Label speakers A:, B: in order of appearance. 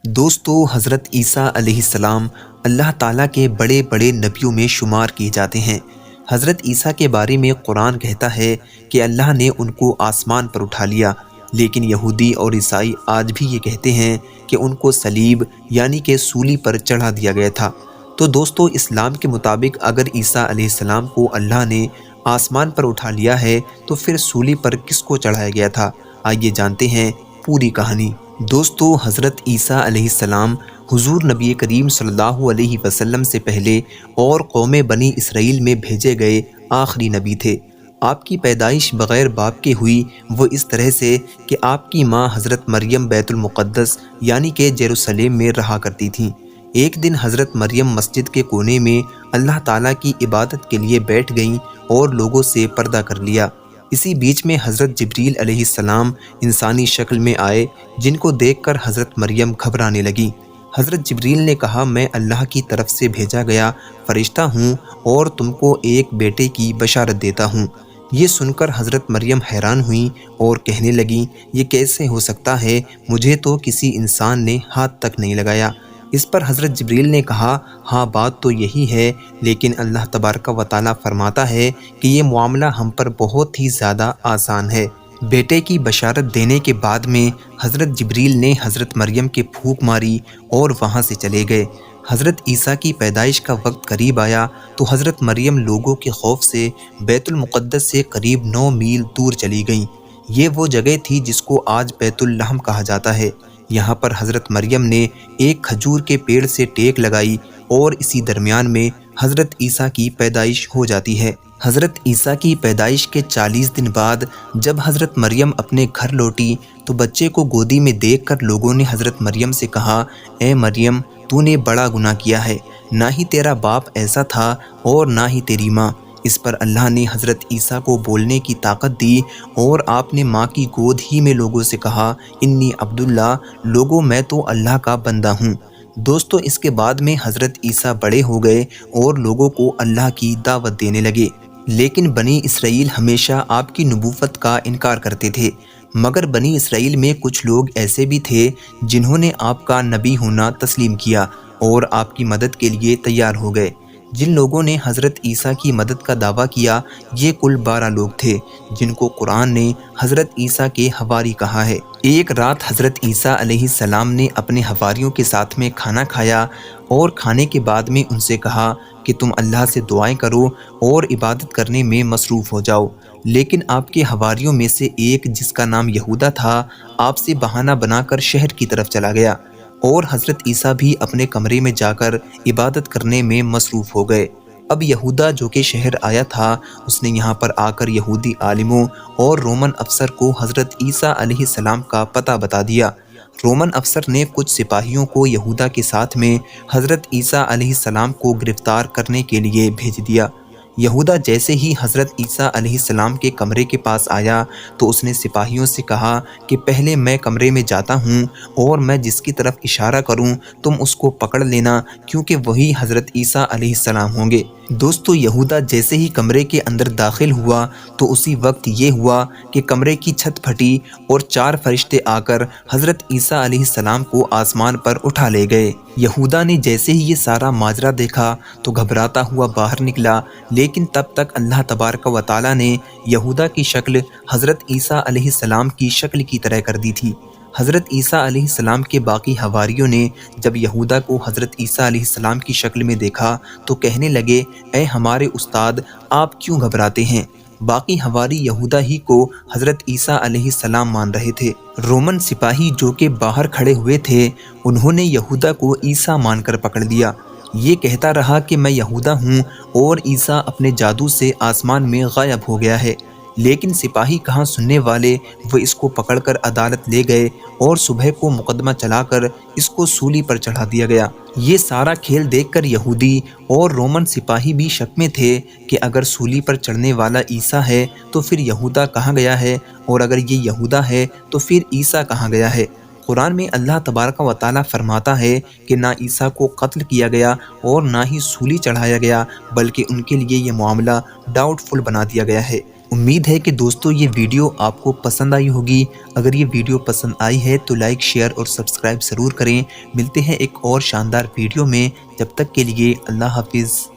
A: دوستو حضرت عیسیٰ علیہ السلام اللہ تعالیٰ کے بڑے بڑے نبیوں میں شمار کیے جاتے ہیں۔ حضرت عیسیٰ کے بارے میں قرآن کہتا ہے کہ اللہ نے ان کو آسمان پر اٹھا لیا، لیکن یہودی اور عیسائی آج بھی یہ کہتے ہیں کہ ان کو صلیب یعنی کہ سولی پر چڑھا دیا گیا تھا۔ تو دوستو اسلام کے مطابق اگر عیسیٰ علیہ السلام کو اللہ نے آسمان پر اٹھا لیا ہے تو پھر سولی پر کس کو چڑھایا گیا تھا؟ آئیے جانتے ہیں پوری کہانی۔ دوستو حضرت عیسیٰ علیہ السلام حضور نبی کریم صلی اللہ علیہ وسلم سے پہلے اور قوم بنی اسرائیل میں بھیجے گئے آخری نبی تھے۔ آپ کی پیدائش بغیر باپ کے ہوئی، وہ اس طرح سے کہ آپ کی ماں حضرت مریم بیت المقدس یعنی کہ یروشلم میں رہا کرتی تھیں۔ ایک دن حضرت مریم مسجد کے کونے میں اللہ تعالیٰ کی عبادت کے لیے بیٹھ گئیں اور لوگوں سے پردہ کر لیا۔ اسی بیچ میں حضرت جبریل علیہ السلام انسانی شکل میں آئے، جن کو دیکھ کر حضرت مریم گھبرانے لگی۔ حضرت جبریل نے کہا، میں اللہ کی طرف سے بھیجا گیا فرشتہ ہوں اور تم کو ایک بیٹے کی بشارت دیتا ہوں۔ یہ سن کر حضرت مریم حیران ہوئیں اور کہنے لگیں، یہ کیسے ہو سکتا ہے؟ مجھے تو کسی انسان نے ہاتھ تک نہیں لگایا۔ اس پر حضرت جبریل نے کہا، ہاں بات تو یہی ہے، لیکن اللہ تبارک و تعالیٰ فرماتا ہے کہ یہ معاملہ ہم پر بہت ہی زیادہ آسان ہے۔ بیٹے کی بشارت دینے کے بعد میں حضرت جبریل نے حضرت مریم کے پھونک ماری اور وہاں سے چلے گئے۔ حضرت عیسیٰ کی پیدائش کا وقت قریب آیا تو حضرت مریم لوگوں کے خوف سے بیت المقدس سے قریب 9 میل دور چلی گئیں۔ یہ وہ جگہ تھی جس کو آج بیت اللحم کہا جاتا ہے۔ یہاں پر حضرت مریم نے ایک کھجور کے پیڑ سے ٹیک لگائی اور اسی درمیان میں حضرت عیسیٰ کی پیدائش ہو جاتی ہے۔ حضرت عیسیٰ کی پیدائش کے 40 دن بعد جب حضرت مریم اپنے گھر لوٹی تو بچے کو گودی میں دیکھ کر لوگوں نے حضرت مریم سے کہا، اے مریم، تو نے بڑا گناہ کیا ہے، نہ ہی تیرا باپ ایسا تھا اور نہ ہی تیری ماں۔ اس پر اللہ نے حضرت عیسیٰ کو بولنے کی طاقت دی اور آپ نے ماں کی گود ہی میں لوگوں سے کہا، انی عبداللہ، لوگوں میں تو اللہ کا بندہ ہوں۔ دوستو اس کے بعد میں حضرت عیسیٰ بڑے ہو گئے اور لوگوں کو اللہ کی دعوت دینے لگے، لیکن بنی اسرائیل ہمیشہ آپ کی نبوت کا انکار کرتے تھے۔ مگر بنی اسرائیل میں کچھ لوگ ایسے بھی تھے جنہوں نے آپ کا نبی ہونا تسلیم کیا اور آپ کی مدد کے لیے تیار ہو گئے۔ جن لوگوں نے حضرت عیسیٰ کی مدد کا دعویٰ کیا یہ کل 12 لوگ تھے، جن کو قرآن نے حضرت عیسیٰ کے حواری کہا ہے۔ ایک رات حضرت عیسیٰ علیہ السلام نے اپنے حواریوں کے ساتھ میں کھانا کھایا اور کھانے کے بعد میں ان سے کہا کہ تم اللہ سے دعائیں کرو اور عبادت کرنے میں مصروف ہو جاؤ۔ لیکن آپ کے حواریوں میں سے ایک، جس کا نام یہودا تھا، آپ سے بہانہ بنا کر شہر کی طرف چلا گیا اور حضرت عیسیٰ بھی اپنے کمرے میں جا کر عبادت کرنے میں مصروف ہو گئے۔ اب یہودا جو کہ شہر آیا تھا، اس نے یہاں پر آ کر یہودی عالموں اور رومن افسر کو حضرت عیسیٰ علیہ السلام کا پتہ بتا دیا۔ رومن افسر نے کچھ سپاہیوں کو یہودا کے ساتھ میں حضرت عیسیٰ علیہ السلام کو گرفتار کرنے کے لیے بھیج دیا۔ یہودا جیسے ہی حضرت عیسیٰ علیہ السلام کے کمرے کے پاس آیا تو اس نے سپاہیوں سے کہا کہ پہلے میں کمرے میں جاتا ہوں اور میں جس کی طرف اشارہ کروں تم اس کو پکڑ لینا، کیونکہ وہی حضرت عیسیٰ علیہ السلام ہوں گے۔ دوستو یہودا جیسے ہی کمرے کے اندر داخل ہوا تو اسی وقت یہ ہوا کہ کمرے کی چھت پھٹی اور 4 فرشتے آ کر حضرت عیسیٰ علیہ السلام کو آسمان پر اٹھا لے گئے۔ یہودا نے جیسے ہی یہ سارا ماجرا دیکھا تو گھبراتا ہوا باہر نکلا، لیکن تب تک اللہ تبارک و تعالیٰ نے یہودا کی شکل حضرت عیسیٰ علیہ السلام کی شکل کی طرح کر دی تھی۔ حضرت عیسیٰ علیہ السلام کے باقی حواریوں نے جب یہودا کو حضرت عیسیٰ علیہ السلام کی شکل میں دیکھا تو کہنے لگے، اے ہمارے استاد، آپ کیوں گھبراتے ہیں؟ باقی حواری یہودا ہی کو حضرت عیسیٰ علیہ السلام مان رہے تھے۔ رومن سپاہی جو کہ باہر کھڑے ہوئے تھے، انہوں نے یہودا کو عیسیٰ مان کر پکڑ لیا۔ یہ کہتا رہا کہ میں یہودا ہوں اور عیسیٰ اپنے جادو سے آسمان میں غائب ہو گیا ہے، لیکن سپاہی کہاں سننے والے، وہ اس کو پکڑ کر عدالت لے گئے اور صبح کو مقدمہ چلا کر اس کو سولی پر چڑھا دیا گیا۔ یہ سارا کھیل دیکھ کر یہودی اور رومن سپاہی بھی شک میں تھے کہ اگر سولی پر چڑھنے والا عیسیٰ ہے تو پھر یہودا کہاں گیا ہے، اور اگر یہ یہودا ہے تو پھر عیسیٰ کہاں گیا ہے۔ قرآن میں اللہ تبارک و تعالیٰ فرماتا ہے کہ نہ عیسیٰ کو قتل کیا گیا اور نہ ہی سولی چڑھایا گیا، بلکہ ان کے لیے یہ معاملہ ڈاؤٹ فل بنا دیا گیا ہے۔ امید ہے کہ دوستو یہ ویڈیو آپ کو پسند آئی ہوگی۔ اگر یہ ویڈیو پسند آئی ہے تو لائک، شیئر اور سبسکرائب ضرور کریں۔ ملتے ہیں ایک اور شاندار ویڈیو میں، جب تک کے لیے اللہ حافظ۔